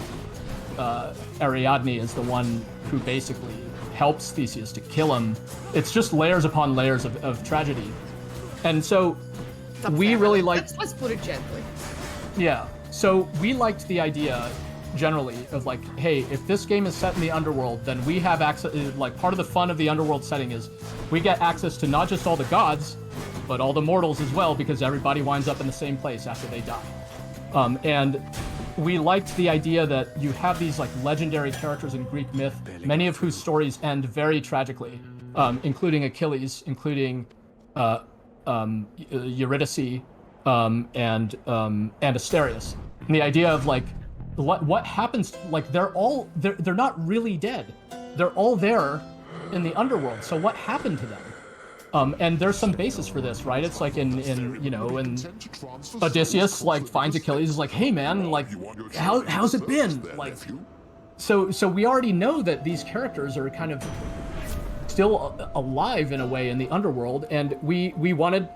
Ariadne is the one who basically helps Theseus to kill him. It's just layers upon layers of tragedy. And so we really liked... Let's put it gently. Yeah. So we liked the idea generally of like, hey, if this game is set in the underworld, then we have access, like part of the fun of the underworld setting is we get access to not just all the gods, but all the mortals as well, because everybody winds up in the same place after they die. And we liked the idea that you have these like legendary characters in Greek myth, many of whose stories end very tragically, including Achilles, including Eurydice, and Asterius. And the idea of like what happens, like they're not really dead. They're all there in the underworld. So what happened to them? And there's some basis for this, right? It's like in Odysseus like finds Achilles, is like, hey man, like how's it been? Like so we already know that these characters are kind of still alive in a way in the underworld, and we wanted,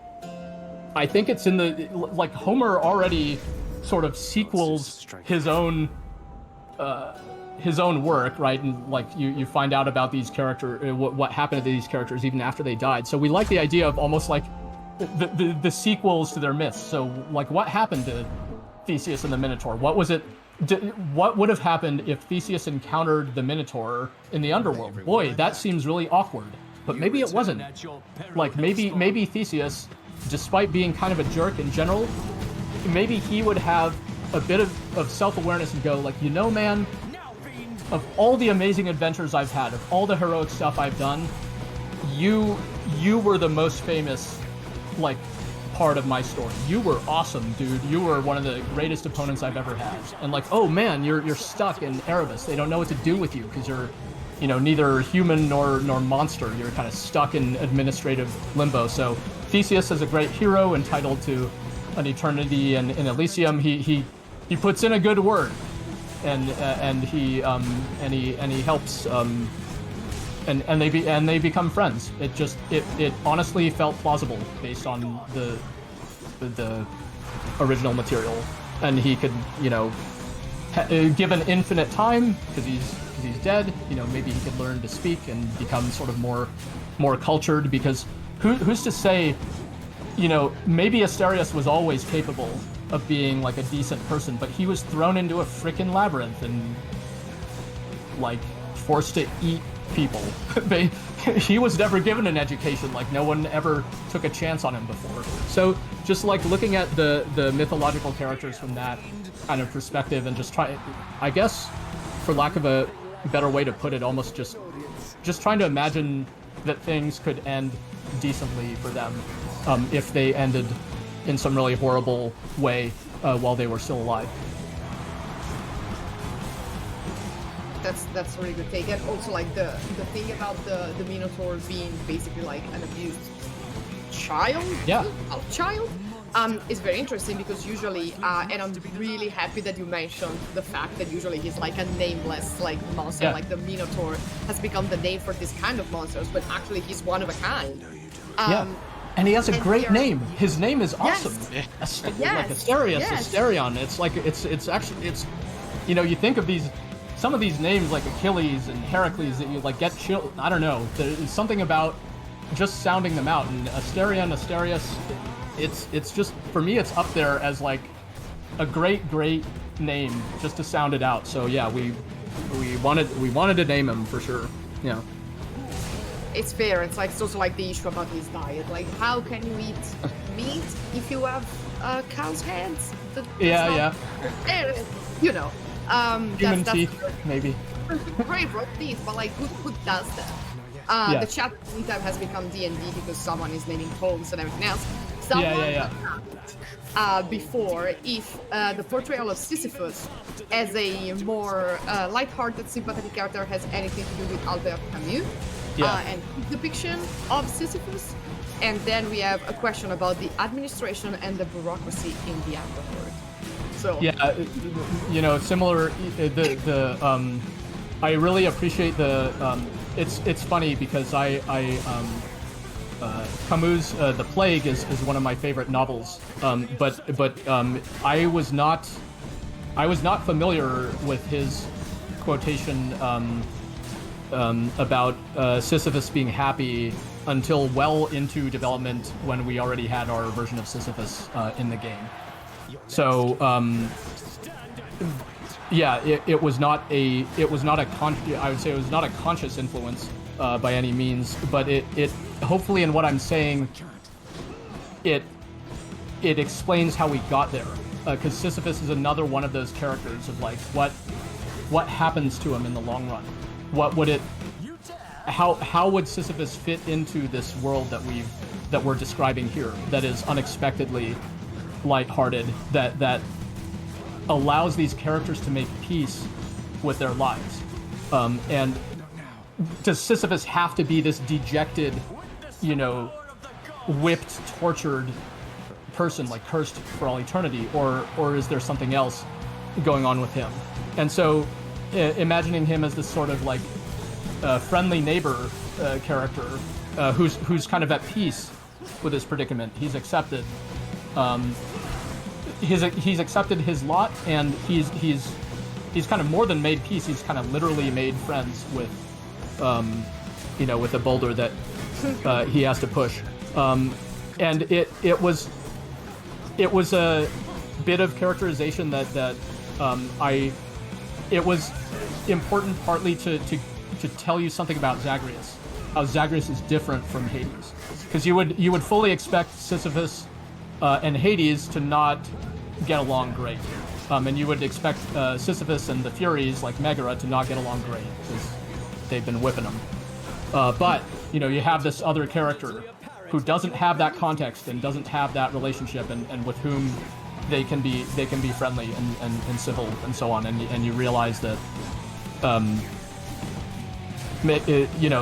I think it's in the, like Homer already sort of sequels his own work, right? And like you find out about these characters, what happened to these characters even after they died. So we like the idea of almost like the sequels to their myths. So like what happened to Theseus and the Minotaur? What was it? What would have happened if Theseus encountered the Minotaur in the underworld? Boy, that seems really awkward. But maybe it wasn't. Like maybe Theseus, despite being kind of a jerk in general, maybe he would have a bit of self-awareness and go like, you know, man, of all the amazing adventures I've had, of all the heroic stuff I've done, you were the most famous, like, part of my story. You were awesome, dude. You were one of the greatest opponents I've ever had. And like, oh man, you're stuck in Erebus. They don't know what to do with you because you're, neither human nor monster. You're kind of stuck in administrative limbo. So Theseus is a great hero entitled to an eternity in Elysium. He puts in a good word. And he helps, and they become friends. It honestly felt plausible based on the original material, and he could given infinite time because he's dead. Maybe he could learn to speak and become sort of more cultured. Because who's to say, maybe Asterius was always capable of being like a decent person, but he was thrown into a frickin' labyrinth and like forced to eat people. He was never given an education. Like no one ever took a chance on him before. So just like looking at the mythological characters from that kind of perspective and just I guess for lack of a better way to put it, almost just trying to imagine that things could end decently for them if they ended in some really horrible way while they were still alive. That's a really good take. And also like the thing about the Minotaur being basically like an abused child is very interesting, because usually and I'm really happy that you mentioned the fact that usually he's like a nameless like monster, like the Minotaur has become the name for this kind of monsters, but actually he's one of a kind. And he has a great name. His name is awesome. Yes. Like Asterius, Asterion. It's like it's actually you think of some of these names like Achilles and Heracles that you like get chill. I don't know. There's something about just sounding them out. And Asterion, Asterius, it's just, for me, it's up there as like a great name just to sound it out. So yeah, we wanted to name him for sure. Yeah. It's fair. It's like, it's also like the issue about his diet. Like, how can you eat meat if you have cow's heads? Yeah. You know, human teeth, maybe. Railroad teeth, but like, who does that? The chapter meantime has become D&D because someone is naming homes and everything else. Before, if the portrayal of Sisyphus as a more light-hearted, sympathetic character has anything to do with Albert Camus and his depiction of Sisyphus. And then we have a question about the administration and the bureaucracy in the afterword. So similar. I really appreciate the. It's funny because Camus' The Plague is one of my favorite novels. But I was not familiar with his quotation about Sisyphus being happy until well into development when we already had our version of Sisyphus in the game. So it was not a conscious influence by any means, but it hopefully in what I'm saying it explains how we got there, because Sisyphus is another one of those characters of like what happens to him in the long run. How would Sisyphus fit into this world that we're describing here, that is unexpectedly lighthearted, that allows these characters to make peace with their lives? And does Sisyphus have to be this dejected, whipped, tortured person, like cursed for all eternity, or is there something else going on with him? And so imagining him as this sort of like friendly neighbor character who's kind of at peace with his predicament. He's accepted he's accepted his lot, and he's kind of more than made peace. He's kind of literally made friends with with the boulder that he has to push. And it was a bit of characterization that it was important partly to tell you something about Zagreus, how Zagreus is different from Hades, because you would fully expect Sisyphus and Hades to not get along great, and you would expect Sisyphus and the Furies like Megara to not get along great because they've been whipping them. But you have this other character who doesn't have that context and doesn't have that relationship, and with whom they can be friendly and civil and so on, and you realize that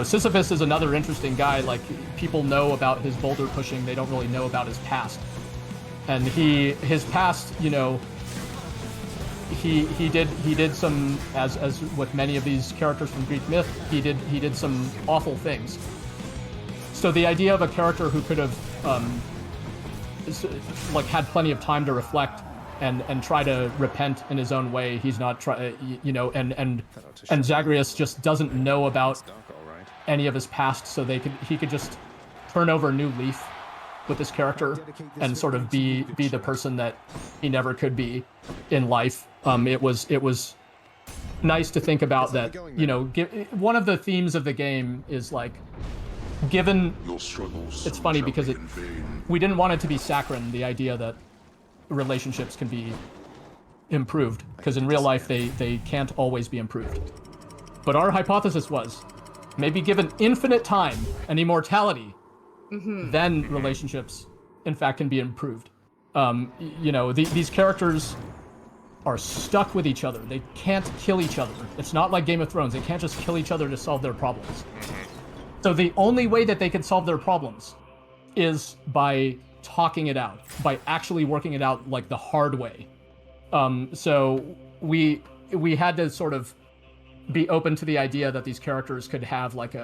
Sisyphus is another interesting guy. Like, people know about his boulder pushing, they don't really know about his past. And his past, he did some, as with many of these characters from Greek myth, he did some awful things. So the idea of a character who could have had plenty of time to reflect and try to repent in his own way, he's not and Zagreus just doesn't know about any of his past, so he could just turn over a new leaf with this character and sort of be the person that he never could be in life. It was nice to think about that. One of the themes of the game is like, given, it's funny because we didn't want it to be saccharine, the idea that relationships can be improved, because in real life they can't always be improved. But our hypothesis was, maybe given infinite time and immortality, then relationships in fact can be improved. These characters are stuck with each other. They can't kill each other. It's not like Game of Thrones. They can't just kill each other to solve their problems. So the only way that they can solve their problems is by talking it out, by actually working it out like the hard way. So we had to sort of be open to the idea that these characters could have like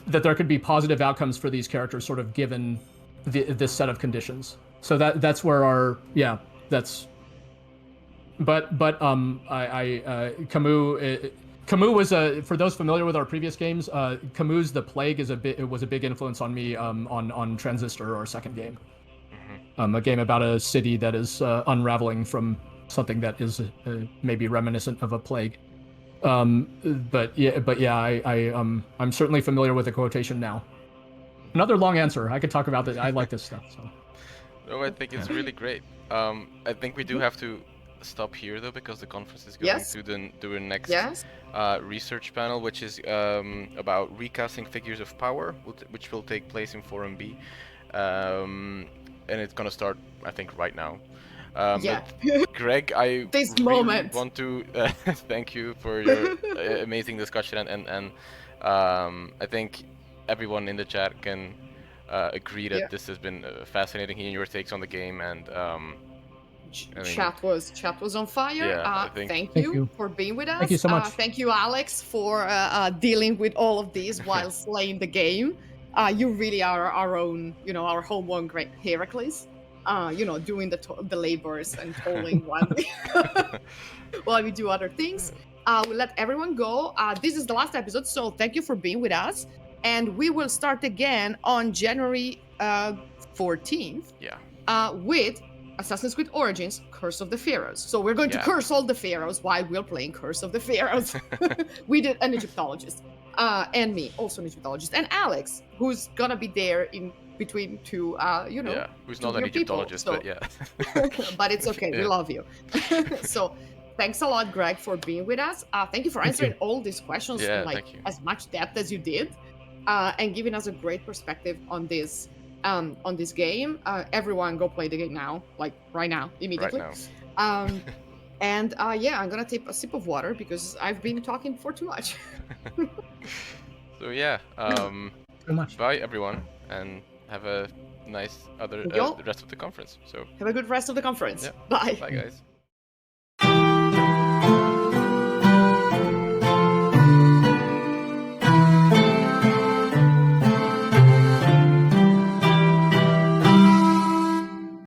that there could be positive outcomes for these characters, sort of given this set of conditions. So that's where Camus was for those familiar with our previous games, Camus' The Plague was a big influence on me on Transistor, our second game. A game about a city that is unraveling from something that is maybe reminiscent of a plague. I'm certainly familiar with the quotation now. Another long answer. I could talk about that. I like this stuff. So. Oh, I think it's really great. I think we do have to stop here though, because the conference is going to do a next research panel, which is about recasting figures of power, which will take place in Forum B, and it's gonna start, I think, right now. Greg, I really want to thank you for your amazing discussion, and I think everyone in the chat can agree that this has been fascinating hearing your takes on the game, and chat was on fire. Yeah, thank you for being with us. Thank you so much. Thank you, Alex, for dealing with all of this while playing the game. You really are our own, our homegrown great Heracles. Doing the labors and tolling while we do other things. We'll let everyone go. This is the last episode, so thank you for being with us. And we will start again on January 14th with Assassin's Creed Origins, Curse of the Pharaohs. So we're going to curse all the pharaohs while we're playing Curse of the Pharaohs. We did an Egyptologist. And me, also an Egyptologist. And Alex, who's gonna be there in between two, who's not an Egyptologist, people, but but it's okay, we love you. So thanks a lot, Greg, for being with us. Thank you for answering all these questions as much depth as you did, and giving us a great perspective on this game. Everyone go play the game now, like right now, immediately. Right now. And I'm gonna take a sip of water because I've been talking for too much. So bye everyone, and have a nice rest of the conference. So have a good rest of the conference. Yeah. Bye. Bye guys.